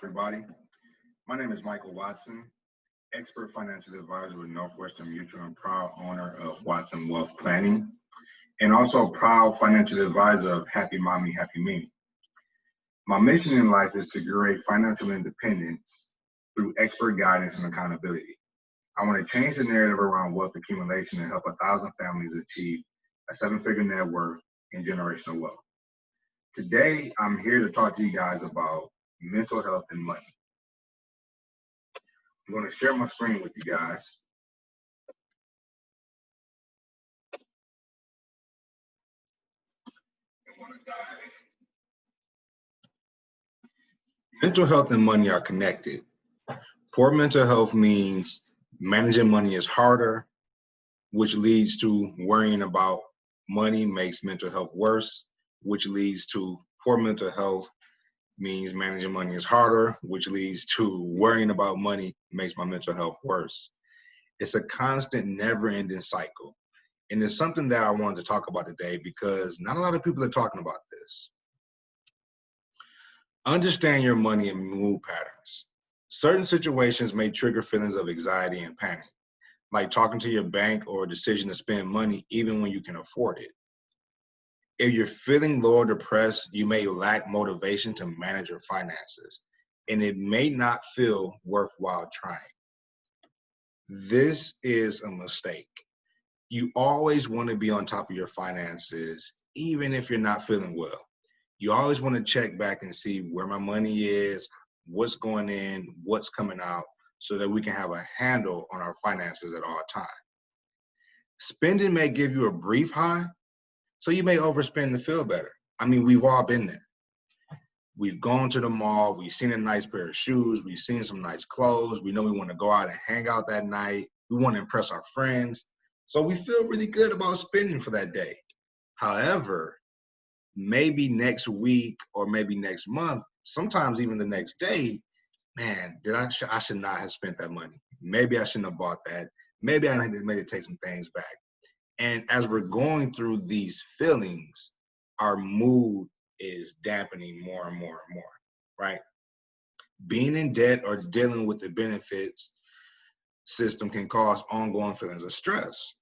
everybody. My name is Michael Watson, expert financial advisor with Northwestern Mutual and proud owner of Watson Wealth Planning, and also proud financial advisor of Happy Mommy, Happy Me. My mission in life is to create financial independence through expert guidance and accountability. I want to change the narrative around wealth accumulation and help 1,000 families achieve a seven-figure net worth and generational wealth. Today, I'm here to talk to you guys about mental health and money. I'm going to share my screen with you guys. I want to dive in. Mental health and money are connected. Poor mental health means managing money is harder, which leads to worrying about money makes mental health worse, which leads to poor mental health means managing money is harder, which leads to worrying about money makes my mental health worse. It's a constant, never-ending cycle. And it's something that I wanted to talk about today because not a lot of people are talking about this. Understand your money and mood patterns. Certain situations may trigger feelings of anxiety and panic, like talking to your bank or a decision to spend money even when you can afford it. If you're feeling low or depressed, you may lack motivation to manage your finances, and it may not feel worthwhile trying. This is a mistake. You always want to be on top of your finances, even if you're not feeling well. You always want to check back and see where my money is, what's going in, what's coming out, so that we can have a handle on our finances at all times. Spending may give you a brief high, so you may overspend to feel better. I mean, we've all been there. We've gone to the mall, we've seen a nice pair of shoes, we've seen some nice clothes, we know we want to go out and hang out that night, we want to impress our friends, so we feel really good about spending for that day. However, maybe next week or maybe next month, sometimes even the next day, man, I should not have spent that money. Maybe I shouldn't have bought that. Maybe I need to take some things back. And as we're going through these feelings, our mood is dampening more and more and more, right? Being in debt or dealing with the benefits system can cause ongoing feelings of stress.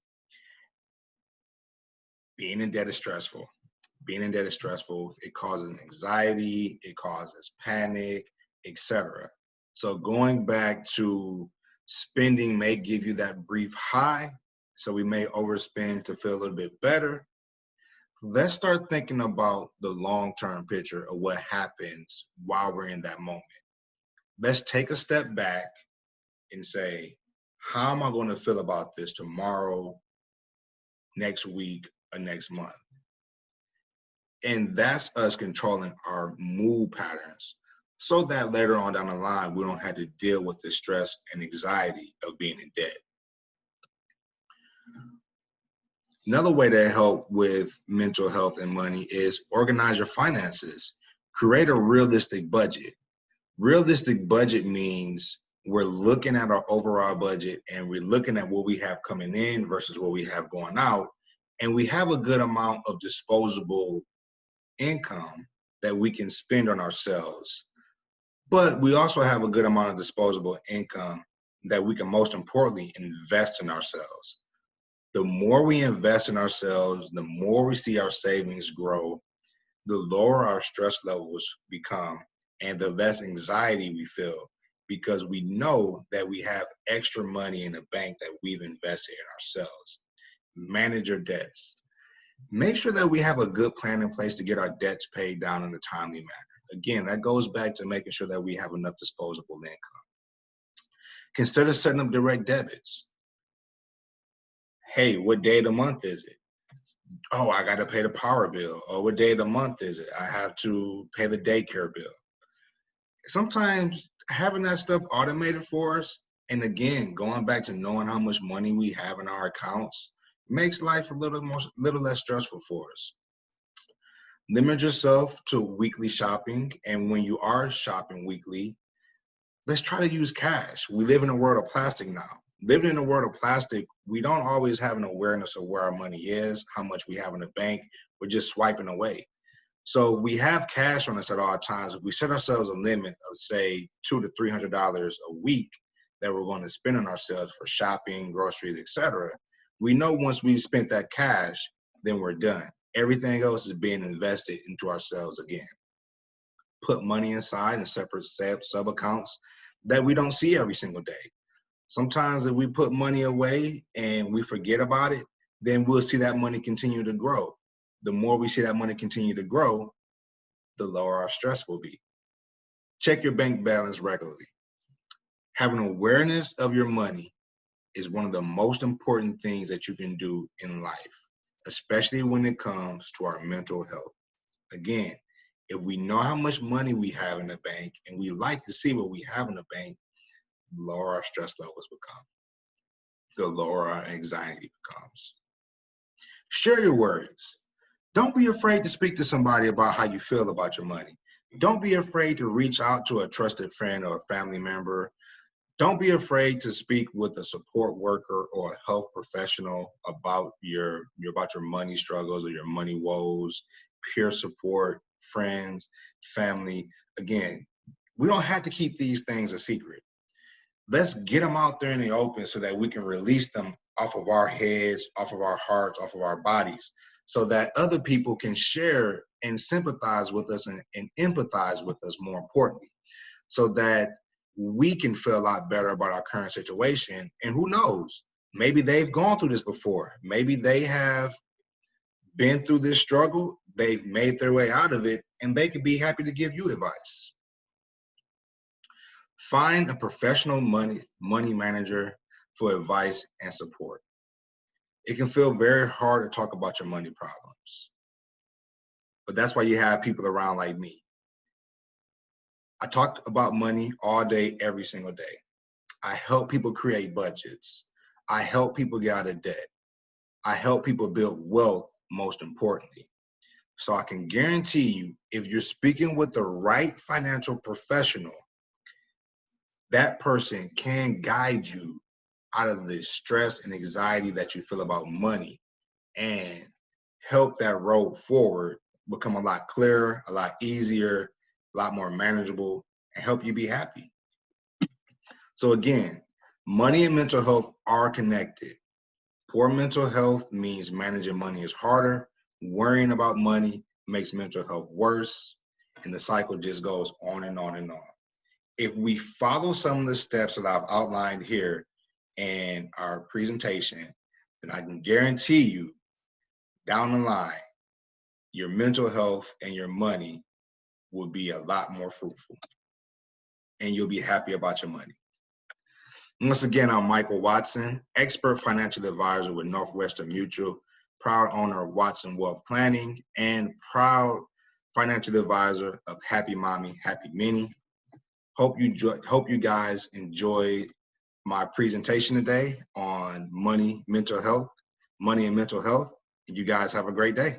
Being in debt is stressful. Being in debt is stressful. It causes anxiety, it causes panic, etc. So going back to spending may give you that brief high, so we may overspend to feel a little bit better. Let's start thinking about the long-term picture of what happens while we're in that moment. Let's take a step back and say, how am I going to feel about this tomorrow, next week, or next month? And that's us controlling our mood patterns so that later on down the line, we don't have to deal with the stress and anxiety of being in debt. Another way to help with mental health and money is organize your finances. Create a realistic budget. Realistic budget means we're looking at our overall budget and we're looking at what we have coming in versus what we have going out. And we have a good amount of disposable income that we can spend on ourselves. But we also have a good amount of disposable income that we can, most importantly, invest in ourselves. The more we invest in ourselves, the more we see our savings grow, the lower our stress levels become, and the less anxiety we feel because we know that we have extra money in the bank that we've invested in ourselves. Manage your debts. Make sure that we have a good plan in place to get our debts paid down in a timely manner. Again, that goes back to making sure that we have enough disposable income. Consider setting up direct debits. Hey, what day of the month is it? Oh, I got to pay the power bill. Or what day of the month is it? I have to pay the daycare bill. Sometimes having that stuff automated for us, and again, going back to knowing how much money we have in our accounts, makes life a little less stressful for us. Limit yourself to weekly shopping, and when you are shopping weekly, let's try to use cash. We live in a world of plastic now. Living in a world of plastic, we don't always have an awareness of where our money is, how much we have in the bank. We're just swiping away. So we have cash on us at all times. If we set ourselves a limit of say $200 to $300 a week that we're going to spend on ourselves for shopping, groceries, etc., we know once we spent that cash, then we're done. Everything else is being invested into ourselves again. Put money inside in separate sub accounts that we don't see every single day. Sometimes if we put money away and we forget about it, then we'll see that money continue to grow. The more we see that money continue to grow, the lower our stress will be. Check your bank balance regularly. Having awareness of your money is one of the most important things that you can do in life, especially when it comes to our mental health. Again, if we know how much money we have in the bank and we like to see what we have in the bank, the lower our stress levels become, the lower our anxiety becomes. Share your worries. Don't be afraid to speak to somebody about how you feel about your money. Don't be afraid to reach out to a trusted friend or a family member. Don't be afraid to speak with a support worker or a health professional about your money struggles or your money woes, peer support, friends, family. Again, we don't have to keep these things a secret. Let's get them out there in the open so that we can release them off of our heads, off of our hearts, off of our bodies, so that other people can share and sympathize with us and empathize with us, more importantly, so that we can feel a lot better about our current situation. And who knows, maybe they've gone through this before. Maybe they have been through this struggle, they've made their way out of it, and they could be happy to give you advice. Find a professional money manager for advice and support. It can feel very hard to talk about your money problems, but that's why you have people around like me. I talk about money all day, every single day. I help people create budgets. I help people get out of debt. I help people build wealth, most importantly. So I can guarantee you, if you're speaking with the right financial professional, that person can guide you out of the stress and anxiety that you feel about money and help that road forward become a lot clearer, a lot easier, a lot more manageable, and help you be happy. So again, money and mental health are connected. Poor mental health means managing money is harder. Worrying about money makes mental health worse. And the cycle just goes on and on and on. If we follow some of the steps that I've outlined here in our presentation, then I can guarantee you down the line, your mental health and your money will be a lot more fruitful and you'll be happy about your money. Once again, I'm Michael Watson, expert financial advisor with Northwestern Mutual, proud owner of Watson Wealth Planning, and proud financial advisor of Happy Mommy, Happy Minnie. Hope you guys enjoyed my presentation today on money and mental health. And you guys have a great day.